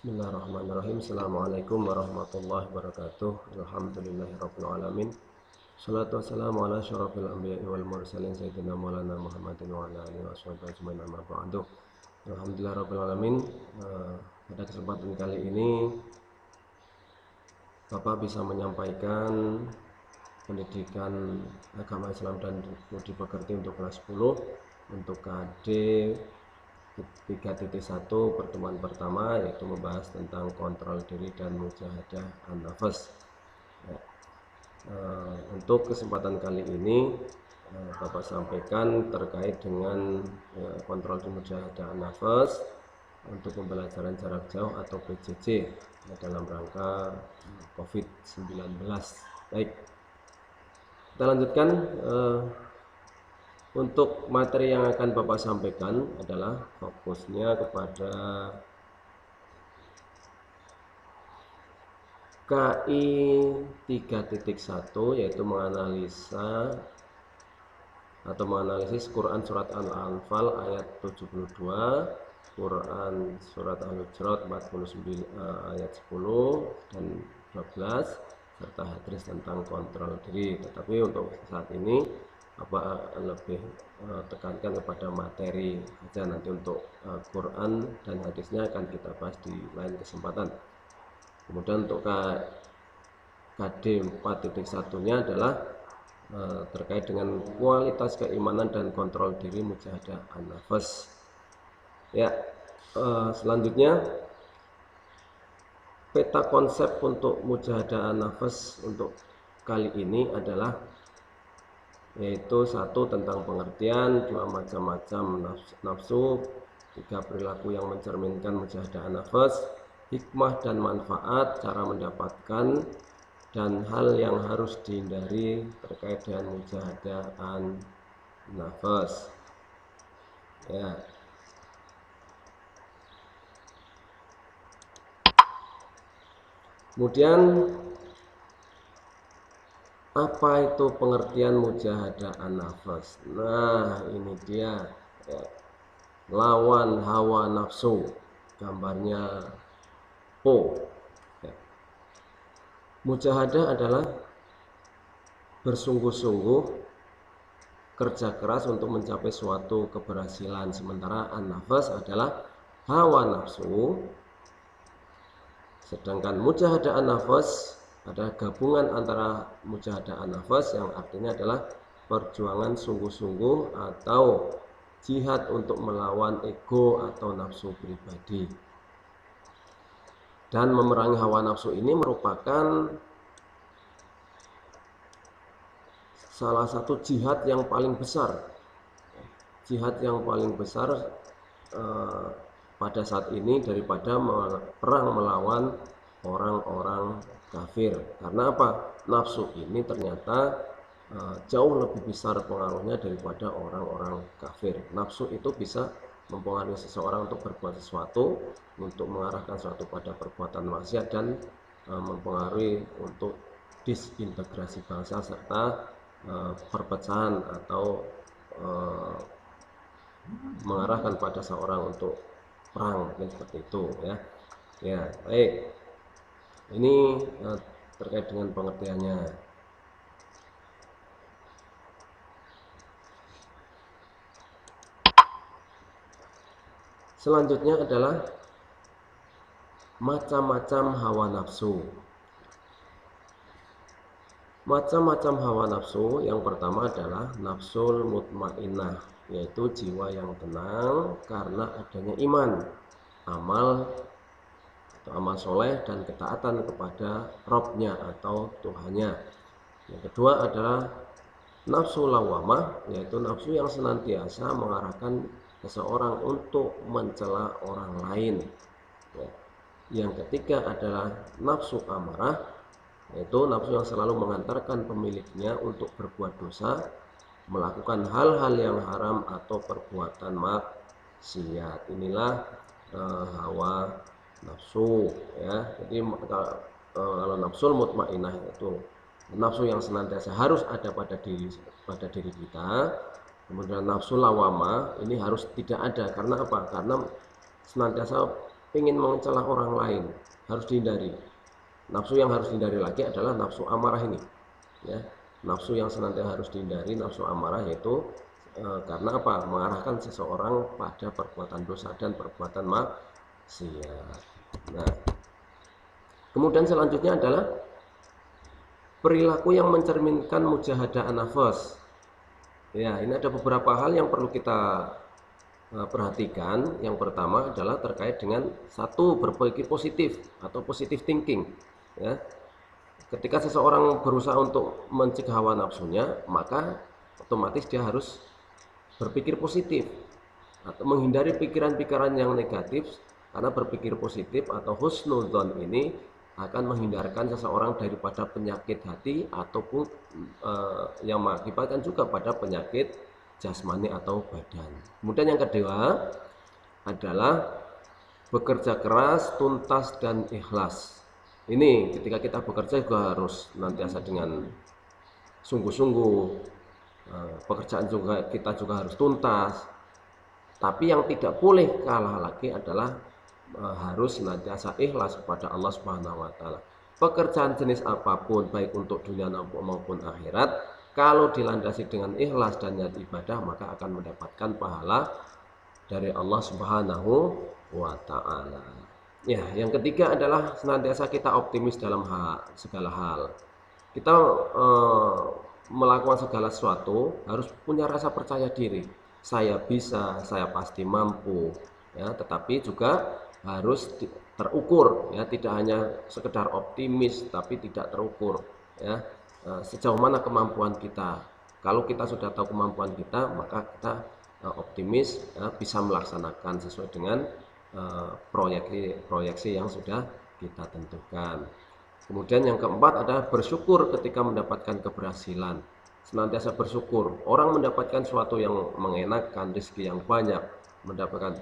Bismillahirrahmanirrahim. Assalamualaikum warahmatullahi wabarakatuh. Alhamdulillahirabbil alamin. Shalatu wassalamu ala syarafil anbiya'i wal mursalin sayyidina maulana Muhammadin wa ala alihi washabihi ajmain amma ba'du. Alhamdulillahirabbil alamin. Pada kesempatan kali ini Bapak bisa menyampaikan pendidikan agama Islam dan budi pekerti untuk kelas 10 untuk KD 3.1 pertemuan pertama, yaitu membahas tentang kontrol diri dan mujahadah an-nafas. Untuk kesempatan kali ini Bapak sampaikan terkait dengan kontrol dan mujahadah an-nafas untuk pembelajaran jarak jauh atau PJJ dalam rangka COVID-19. Baik, kita lanjutkan. Untuk materi yang akan Bapak sampaikan adalah fokusnya kepada KI 3.1, yaitu menganalisa atau menganalisis Quran Surat Al-Anfal ayat 72, Quran Surat Al-Hujurat 49 ayat 10 dan 12, serta hadis tentang kontrol diri. Tetapi untuk saat ini lebih tekankan kepada materi saja. Nanti untuk Quran dan hadisnya akan kita bahas di lain kesempatan. Kemudian untuk KD 4.1 nya adalah terkait dengan kualitas keimanan dan kontrol diri mujahadah an-nafas. Ya, selanjutnya peta konsep untuk mujahadah an-nafas untuk kali ini adalah yaitu 1. Tentang pengertian, 2. Macam-macam nafsu, 3. Perilaku yang mencerminkan mujahadah an-nafas, hikmah dan manfaat, cara mendapatkan, dan hal yang harus dihindari terkait dengan mujahadah an-nafas. Ya. Kemudian apa itu pengertian mujahadah an-nafas? Nah, ini dia ya. Lawan hawa nafsu, gambarnya Po. Ya. Mujahadah adalah bersungguh-sungguh, kerja keras untuk mencapai suatu keberhasilan, sementara an-nafas adalah hawa nafsu. Sedangkan mujahadah an-nafas ada gabungan antara mujahadah an-nafas yang artinya adalah perjuangan sungguh-sungguh atau jihad untuk melawan ego atau nafsu pribadi. Dan memerangi hawa nafsu ini merupakan salah satu jihad yang paling besar. Jihad yang paling besar pada saat ini daripada perang melawan orang-orang kafir. Karena apa? Nafsu ini ternyata jauh lebih besar pengaruhnya daripada orang-orang kafir. Nafsu itu bisa mempengaruhi seseorang untuk berbuat sesuatu, untuk mengarahkan sesuatu pada perbuatan maksiat, dan mempengaruhi untuk disintegrasi bangsa serta perpecahan atau mengarahkan pada seorang untuk perang, mungkin seperti itu ya. Ya, baik. Ini terkait dengan pengertiannya. Selanjutnya adalah macam-macam hawa nafsu. Macam-macam hawa nafsu, yang pertama adalah nafsul mutmainnah, yaitu jiwa yang tenang karena adanya iman, amal soleh dan ketaatan kepada Robnya atau Tuhannya. Yang kedua adalah nafsu lawamah, yaitu nafsu yang senantiasa mengarahkan seseorang untuk mencela orang lain. Yang ketiga adalah nafsu amarah, yaitu nafsu yang selalu mengantarkan pemiliknya untuk berbuat dosa, melakukan hal-hal yang haram atau perbuatan maksiat. Inilah hawa nafsu ya. Jadi kalau nafsul mutmainnah itu nafsu yang senantiasa harus ada pada diri kita. Kemudian nafsu lawama ini harus tidak ada. Karena apa? Karena senantiasa ingin mencela orang lain, harus dihindari. Nafsu yang harus dihindari lagi adalah nafsu amarah ini, ya. Nafsu yang senantiasa harus dihindari, nafsu amarah, yaitu karena apa? Mengarahkan seseorang pada perbuatan dosa dan perbuatan maksiat. Nah, kemudian selanjutnya adalah perilaku yang mencerminkan mujahadah an-nafs. Ya, ini ada beberapa hal yang perlu kita perhatikan. Yang pertama adalah terkait dengan satu, berpikir positif atau positive thinking, ya. Ketika seseorang berusaha untuk mencegah hawa nafsunya, maka otomatis dia harus berpikir positif atau menghindari pikiran-pikiran yang negatif, karena berpikir positif atau husnudzon ini akan menghindarkan seseorang daripada penyakit hati ataupun yang mengakibatkan juga pada penyakit jasmani atau badan. Kemudian yang kedua adalah bekerja keras, tuntas, dan ikhlas. Ini ketika kita bekerja juga harus nantiasa dengan sungguh-sungguh. Pekerjaan juga kita juga harus tuntas. Tapi yang tidak boleh kalah lagi adalah harus senantiasa ikhlas kepada Allah Subhanahu wa taala. Pekerjaan jenis apapun, baik untuk dunia maupun akhirat, kalau dilandasi dengan ikhlas dan niat ibadah, maka akan mendapatkan pahala dari Allah Subhanahu wa taala. Ya, yang ketiga adalah senantiasa kita optimis dalam segala hal. Kita melakukan segala sesuatu harus punya rasa percaya diri. Saya bisa, saya pasti mampu, ya. Tetapi juga harus terukur, ya. Tidak hanya sekedar optimis, tapi tidak terukur, ya. Sejauh mana kemampuan kita. Kalau kita sudah tahu kemampuan kita, maka kita optimis, ya, bisa melaksanakan sesuai dengan proyeksi yang sudah kita tentukan. Kemudian yang keempat adalah bersyukur ketika mendapatkan keberhasilan. Senantiasa bersyukur. Orang mendapatkan sesuatu yang mengenakan, rezeki yang banyak, mendapatkan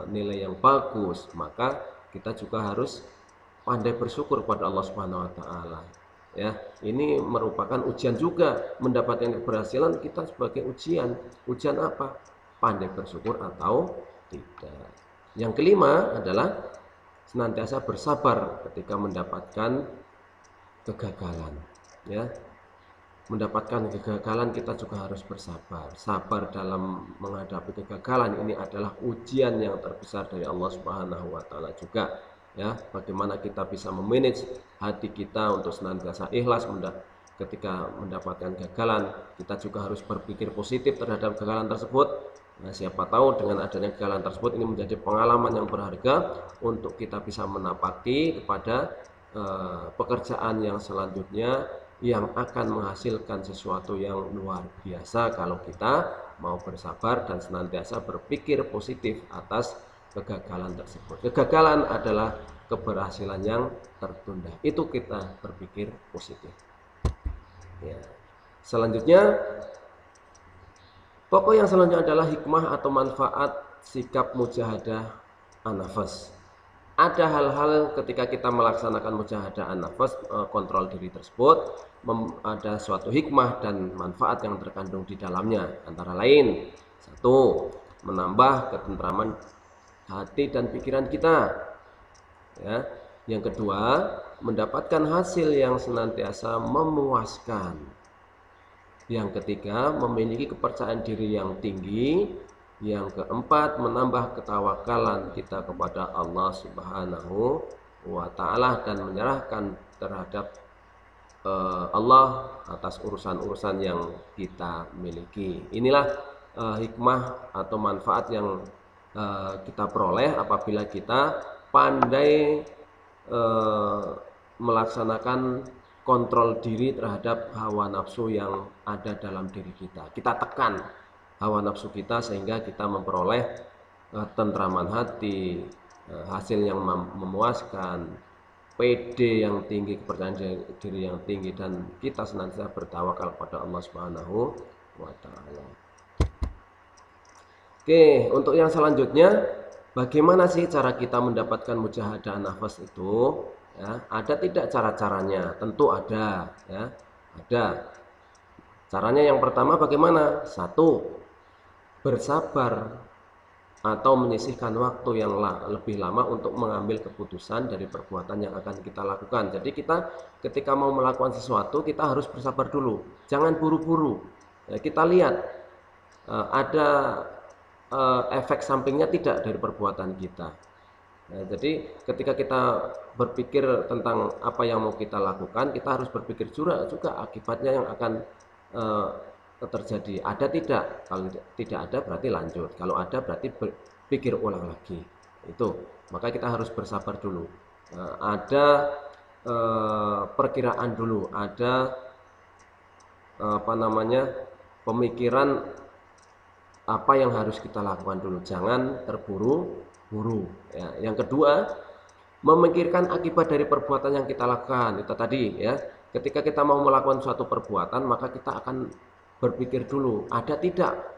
nilai yang bagus, maka kita juga harus pandai bersyukur kepada Allah Subhanahu wa taala. Ya, ini merupakan ujian juga. Mendapatkan keberhasilan kita sebagai ujian. Ujian apa? Pandai bersyukur atau tidak. Yang kelima adalah senantiasa bersabar ketika mendapatkan kegagalan, ya. Mendapatkan kegagalan kita juga harus bersabar. Sabar dalam menghadapi kegagalan ini adalah ujian yang terbesar dari Allah Subhanahu wa taala juga, ya. Bagaimana kita bisa memanage hati kita untuk senantiasa ikhlas ketika mendapatkan kegagalan. Kita juga harus berpikir positif terhadap kegagalan tersebut. Nah, siapa tahu dengan adanya kegagalan tersebut ini menjadi pengalaman yang berharga untuk kita bisa menapaki kepada pekerjaan yang selanjutnya yang akan menghasilkan sesuatu yang luar biasa kalau kita mau bersabar dan senantiasa berpikir positif atas kegagalan tersebut. Kegagalan adalah keberhasilan yang tertunda. Itu kita berpikir positif. Ya. Selanjutnya, pokok yang selanjutnya adalah hikmah atau manfaat sikap mujahadah an-nafs. Ada hal-hal ketika kita melaksanakan mujahadah an-nafs, kontrol diri tersebut, ada suatu hikmah dan manfaat yang terkandung di dalamnya. Antara lain, satu, menambah ketentraman hati dan pikiran kita. Ya. Yang kedua, mendapatkan hasil yang senantiasa memuaskan. Yang ketiga, memiliki kepercayaan diri yang tinggi. Yang keempat, menambah ketawakalan kita kepada Allah Subhanahu wa taala dan menyerahkan terhadap Allah atas urusan-urusan yang kita miliki. Inilah hikmah atau manfaat yang kita peroleh apabila kita pandai melaksanakan kontrol diri terhadap hawa nafsu yang ada dalam diri kita. Kita tekan hawa nafsu kita sehingga kita memperoleh tentraman hati, hasil yang memuaskan, PD yang tinggi, kepercayaan diri yang tinggi, dan kita senantiasa bertawakal kepada Allah Subhanahu wa taala. Oke, untuk yang selanjutnya, bagaimana sih cara kita mendapatkan mujahadah nafas itu? Ya, ada tidak cara-caranya? Tentu ada, ya. Ada. Caranya yang pertama bagaimana? Satu, bersabar atau menyisihkan waktu yang lebih lama untuk mengambil keputusan dari perbuatan yang akan kita lakukan. Jadi kita ketika mau melakukan sesuatu, kita harus bersabar dulu, jangan buru-buru. Ya, kita lihat ada efek sampingnya tidak dari perbuatan kita. Nah, jadi ketika kita berpikir tentang apa yang mau kita lakukan, kita harus berpikir juga akibatnya yang akan terjadi. Ada tidak? Kalau tidak ada berarti lanjut. Kalau ada berarti pikir ulang lagi. Itu. Maka kita harus bersabar dulu. Ada perkiraan dulu. Ada pemikiran apa yang harus kita lakukan dulu. Jangan terburu-buru. Ya. Yang kedua, memikirkan akibat dari perbuatan yang kita lakukan. Itu tadi ya. Ketika kita mau melakukan suatu perbuatan, maka kita akan berpikir dulu, ada tidak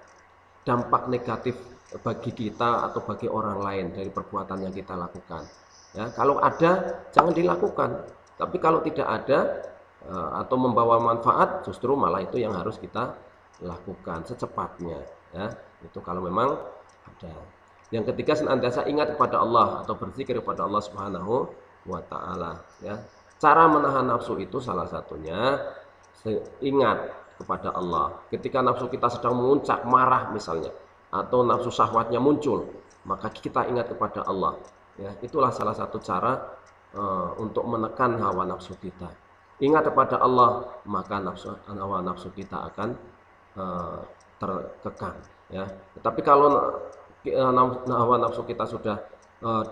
dampak negatif bagi kita atau bagi orang lain dari perbuatan yang kita lakukan. Ya, kalau ada, jangan dilakukan. Tapi kalau tidak ada atau membawa manfaat, justru malah itu yang harus kita lakukan secepatnya. Ya, itu kalau memang ada. Yang ketiga, senantiasa ingat kepada Allah atau berzikir kepada Allah Subhanahu wa Ta'ala. Ya, cara menahan nafsu itu salah satunya ingat kepada Allah. Ketika nafsu kita sedang memuncak, marah misalnya, atau nafsu syahwatnya muncul, maka kita ingat kepada Allah. Ya, itulah salah satu cara untuk menekan hawa nafsu kita. Ingat kepada Allah, maka hawa nafsu kita akan terkekang. Ya. Tetapi kalau hawa nafsu kita sudah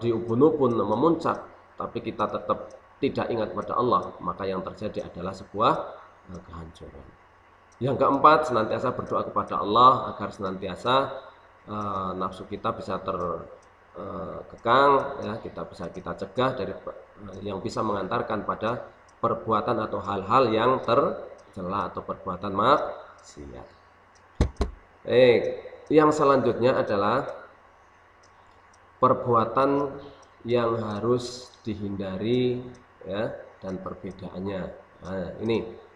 di ubun-ubun memuncak, tapi kita tetap tidak ingat kepada Allah, maka yang terjadi adalah sebuah kehancuran. Yang keempat, senantiasa berdoa kepada Allah agar senantiasa nafsu kita bisa terkekang, ya, kita cegah dari yang bisa mengantarkan pada perbuatan atau hal-hal yang tercela atau perbuatan maksiat. Yang selanjutnya adalah perbuatan yang harus dihindari, ya, dan perbedaannya. Nah, ini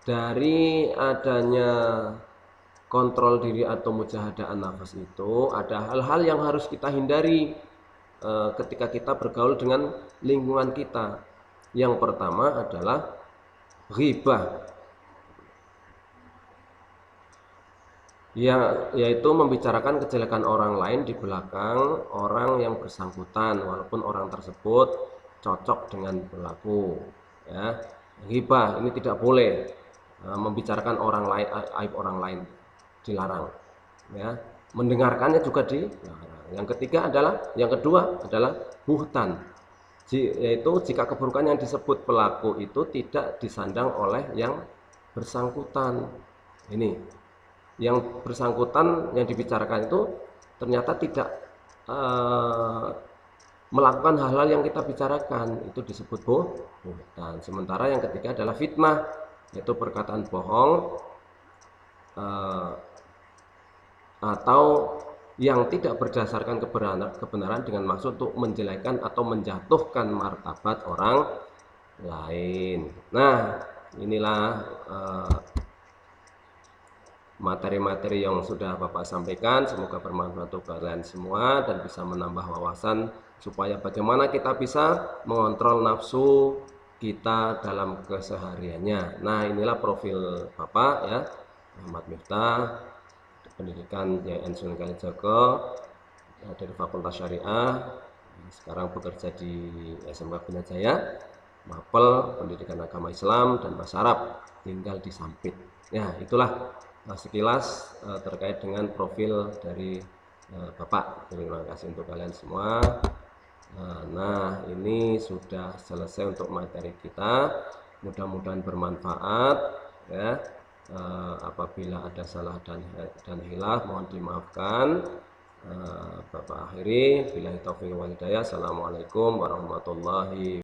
dari adanya kontrol diri atau mujahadaan nafas itu ada hal-hal yang harus kita hindari ketika kita bergaul dengan lingkungan kita. Yang pertama adalah ghibah, yaitu membicarakan kejelekan orang lain di belakang orang yang bersangkutan walaupun orang tersebut cocok dengan perilaku. Ya, ghibah ini tidak boleh. Membicarakan orang lain, aib orang lain dilarang, ya. Mendengarkannya juga dilarang. Yang kedua adalah buhtan, yaitu jika keburukan yang disebut pelaku itu tidak disandang oleh yang bersangkutan. Ini yang bersangkutan yang dibicarakan itu ternyata tidak melakukan hal-hal yang kita bicarakan, itu disebut buhtan. Sementara yang ketiga adalah fitnah, yaitu perkataan bohong atau yang tidak berdasarkan kebenaran dengan maksud untuk menjelekkan atau menjatuhkan martabat orang lain. Nah, inilah materi-materi yang sudah Bapak sampaikan. Semoga bermanfaat untuk kalian semua dan bisa menambah wawasan supaya bagaimana kita bisa mengontrol nafsu kita dalam kesehariannya. Nah, inilah profil Bapak, ya, Muhammad Miftah, pendidikan YN Sunan Kalijaga, dari Fakultas Syariah, sekarang bekerja di SMK Bina Jaya, Mapel Pendidikan Agama Islam dan Bahasa Arab, tinggal di Sampit. Ya, itulah sekilas terkait dengan profil dari Bapak. Terima kasih untuk kalian semua. Nah, ini sudah selesai untuk materi kita. Mudah-mudahan bermanfaat, ya. Apabila ada salah dan hilaf mohon dimaafkan. Bapak akhiri, billahi taufiq wal hidayah. Assalamualaikum warahmatullahi